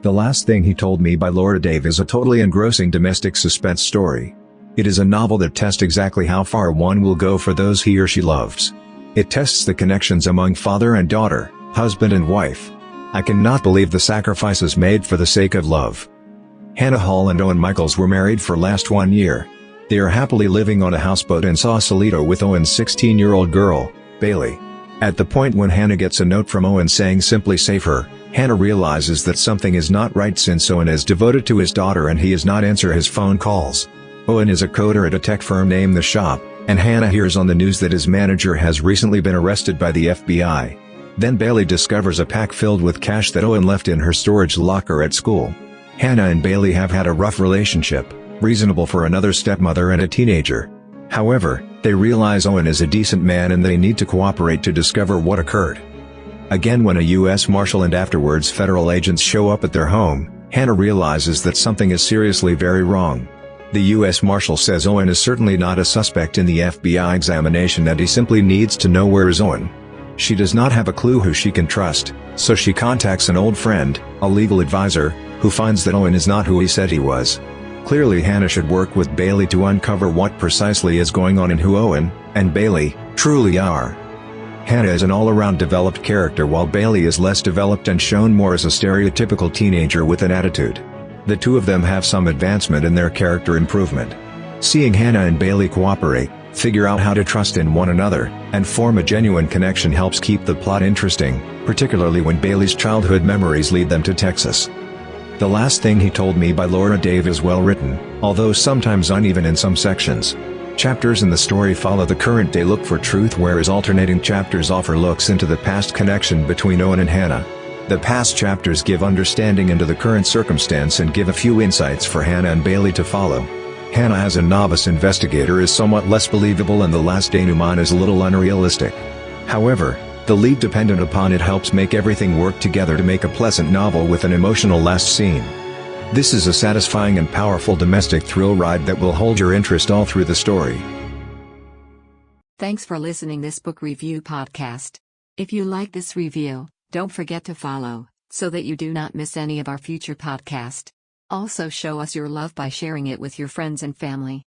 The Last Thing He Told Me by Laura Dave is a totally engrossing domestic suspense story. It is a novel that tests exactly how far one will go for those he or she loves. It tests the connections among father and daughter, husband and wife. I cannot believe the sacrifices made for the sake of love. Hannah Hall and Owen Michaels were married for last 1 year. They are happily living on a houseboat in Sausalito with Owen's 16-year-old girl, Bailey. At the point when Hannah gets a note from Owen saying simply save her, Hannah realizes that something is not right since Owen is devoted to his daughter and he does not answer his phone calls. Owen is a coder at a tech firm named The Shop, and Hannah hears on the news that his manager has recently been arrested by the FBI. Then Bailey discovers a pack filled with cash that Owen left in her storage locker at school. Hannah and Bailey have had a rough relationship, reasonable for another stepmother and a teenager. However, they realize Owen is a decent man and they need to cooperate to discover what occurred. Again, when a U.S. Marshal and afterwards federal agents show up at their home, Hannah realizes that something is seriously very wrong. The U.S. Marshal says Owen is certainly not a suspect in the FBI examination and he simply needs to know where is Owen. She does not have a clue who she can trust, so she contacts an old friend, a legal advisor, who finds that Owen is not who he said he was. Clearly Hannah should work with Bailey to uncover what precisely is going on and who Owen and Bailey truly are. Hannah is an all-around developed character while Bailey is less developed and shown more as a stereotypical teenager with an attitude. The two of them have some advancement in their character improvement. Seeing Hannah and Bailey cooperate, figure out how to trust in one another, and form a genuine connection helps keep the plot interesting, particularly when Bailey's childhood memories lead them to Texas. The Last Thing He Told Me by Laura Dave is well written, although sometimes uneven in some sections. Chapters in the story follow the current-day look for truth, whereas alternating chapters offer looks into the past connection between Owen and Hannah. The past chapters give understanding into the current circumstance and give a few insights for Hannah and Bailey to follow. Hannah as a novice investigator is somewhat less believable and the last denouement is a little unrealistic. However, the lead dependent upon it helps make everything work together to make a pleasant novel with an emotional last scene. This is a satisfying and powerful domestic thrill ride that will hold your interest all through the story. Thanks for listening this book review podcast. If you like this review, don't forget to follow, so that you do not miss any of our future podcast. Also show us your love by sharing it with your friends and family.